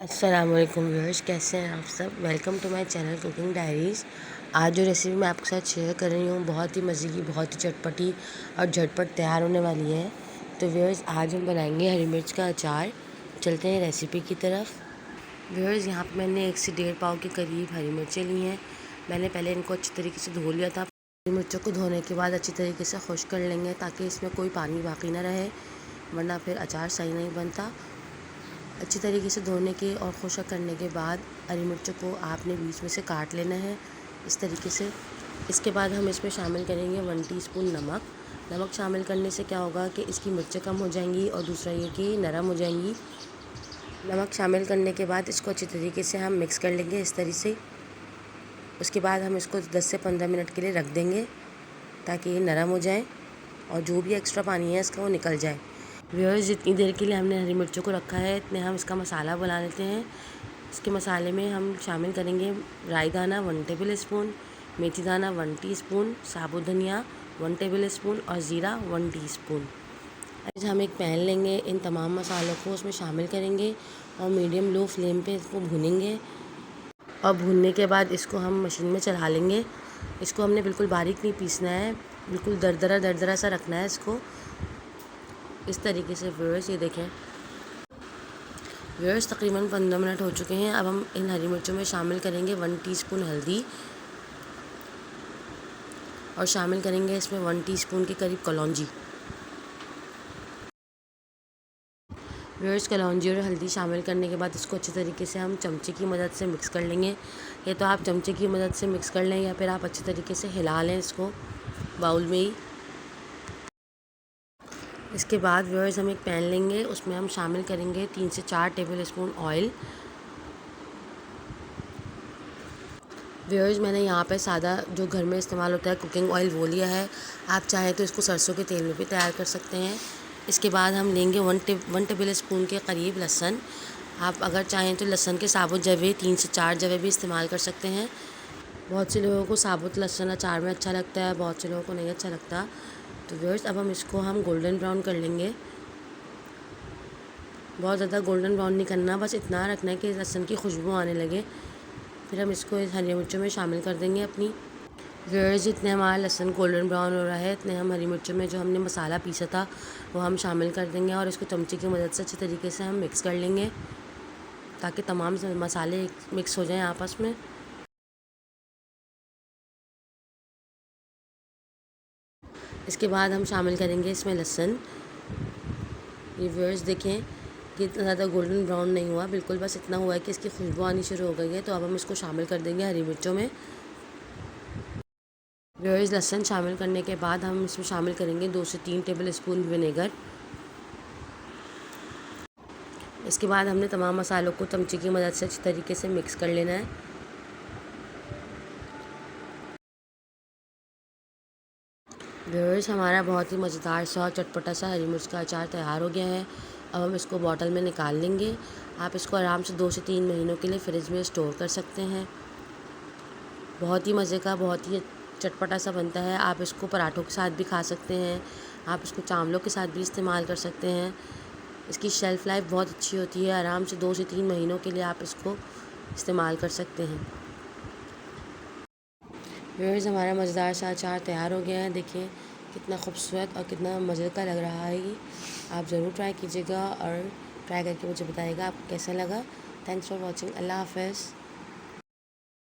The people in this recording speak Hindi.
अस्सलाम वालेकुम व्यूअर्स, कैसे हैं आप सब। Welcome to my channel cooking diaries. आज जो रेसिपी मैं आपके साथ शेयर कर रही हूँ बहुत ही मज़े की, बहुत ही चटपटी और झटपट तैयार होने वाली है। तो व्यूअर्स, आज हम बनाएंगे हरी मिर्च का अचार। चलते हैं रेसिपी की तरफ। व्यूअर्स, यहाँ पर मैंने 1 से 1.5 पाव के करीब हरी मिर्चें ली हैं। मैंने पहले इनको अच्छी तरीके से धो लिया था। हरी मिर्चों को धोने के बाद अच्छी तरीके से खुश्क कर लेंगे ताकि इसमें कोई पानी बाकी ना रहे, वरना फिर अचार सही नहीं बनता। अच्छी तरीके से धोने के और खुश्क करने के बाद हरी मिर्चों को आपने बीच में से काट लेना है इस तरीके से। इसके बाद हम इसमें शामिल करेंगे 1 टीस्पून नमक। नमक शामिल करने से क्या होगा कि इसकी मिर्चें कम हो जाएंगी और दूसरा ये कि नरम हो जाएंगी। नमक शामिल करने के बाद इसको अच्छी तरीके से हम मिक्स कर लेंगे इस तरीके से। उसके बाद हम इसको 10 से 15 मिनट के लिए रख देंगे ताकि ये नरम हो जाए और जो भी एक्स्ट्रा पानी है इसका वो निकल जाए। व्यूअर्स, जितनी देर के लिए हमने हरी मिर्चों को रखा है इतने हम इसका मसाला बना लेते हैं। इसके मसाले में हम शामिल करेंगे राई दाना 1 टेबल स्पून, मेथी दाना 1 टीस्पून, साबुत धनिया 1 टेबल स्पून और ज़ीरा 1 टीस्पून। आज हम एक पैन लेंगे, इन तमाम मसालों को उसमें शामिल करेंगे और मीडियम लो फ्लेम पे इसको भूनेंगे। और भूनने के बाद इसको हम मशीन में चला लेंगे। इसको हमने बिल्कुल बारीक नहीं पीसना है, बिल्कुल दरदरा सा रखना है इसको इस तरीके से। व्यूअर्स, ये देखें। व्यूअर्स, तकरीबन 15 मिनट हो चुके हैं। अब हम इन हरी मिर्चों में शामिल करेंगे 1 टीस्पून हल्दी और शामिल करेंगे इसमें 1 टीस्पून के करीब कलौंजी। व्यूअर्स, कलौंजी और हल्दी शामिल करने के बाद इसको अच्छी तरीके से हम चमचे की मदद से मिक्स कर लेंगे। या तो आप चमचे की मदद से मिक्स कर लें या फिर आप अच्छी तरीके से हिला लें इसको बाउल में ही। इसके बाद व्यूअर्स, हम एक पैन लेंगे, उसमें हम शामिल करेंगे 3 से 4 टेबल स्पून ऑयल। व्यूअर्स, मैंने यहाँ पे सादा जो घर में इस्तेमाल होता है कुकिंग ऑयल वो लिया है। आप चाहें तो इसको सरसों के तेल में भी तैयार कर सकते हैं। इसके बाद हम लेंगे 1 टेबल स्पून के करीब लहसुन। आप अगर चाहें तो लहसुन के साबुत जवे 3 से 4 जवे भी इस्तेमाल कर सकते हैं। बहुत से लोगों को साबुत लहसुन अचार में अच्छा लगता है, बहुत से लोगों को नहीं अच्छा लगता। तो व्यूअर्स, अब हम इसको गोल्डन ब्राउन कर लेंगे। बहुत ज़्यादा गोल्डन ब्राउन नहीं करना, बस इतना रखना है कि लहसुन की खुशबू आने लगे। फिर हम इसको इस हरी मिर्चों में शामिल कर देंगे अपनी। व्यूअर्स, जितने हमारा लहसुन गोल्डन ब्राउन हो रहा है इतने हम हरी मिर्चों में जो हमने मसाला पीसा था वो हम शामिल कर देंगे और इसको चमचे की मदद से अच्छी तरीके से हम मिक्स कर लेंगे ताकि तमाम मसाले मिक्स हो जाएं आपस में। इसके बाद हम शामिल करेंगे इसमें लहसुन। ये व्यूअर्स देखें कि इतना ज़्यादा गोल्डन ब्राउन नहीं हुआ, बिल्कुल बस इतना हुआ है कि इसकी खुशबू आनी शुरू हो गई है। तो अब हम इसको शामिल कर देंगे हरी मिर्चों में। व्यूअर्स, लहसुन शामिल करने के बाद हम इसमें शामिल करेंगे 2 से 3 टेबल स्पून विनेगर। इसके बाद हमने तमाम मसालों को चमचे की मदद से अच्छी तरीके से मिक्स कर लेना है। व्यूअर्स, हमारा बहुत ही मज़ेदार सा और चटपटा सा हरी मिर्च का अचार तैयार हो गया है। अब हम इसको बॉटल में निकाल लेंगे। आप इसको आराम से 2 से 3 महीनों के लिए फ्रिज में स्टोर कर सकते हैं। बहुत ही मज़े का, बहुत ही चटपटा सा बनता है। आप इसको पराठों के साथ भी खा सकते हैं, आप इसको चावलों के साथ भी इस्तेमाल कर सकते हैं। इसकी शेल्फ़ लाइफ बहुत अच्छी होती है, आराम से 2 से 3 महीनों के लिए आप इसको इस्तेमाल कर सकते हैं। व्यूअर्स, हमारा मज़ेदार सा अचार तैयार हो गया है। देखिए कितना खूबसूरत और कितना मज़े का लग रहा है ये। आप ज़रूर ट्राई कीजिएगा और ट्राई करके मुझे बताइएगा आपको कैसा लगा। Thanks for watching. अल्लाह हाफ़िज़।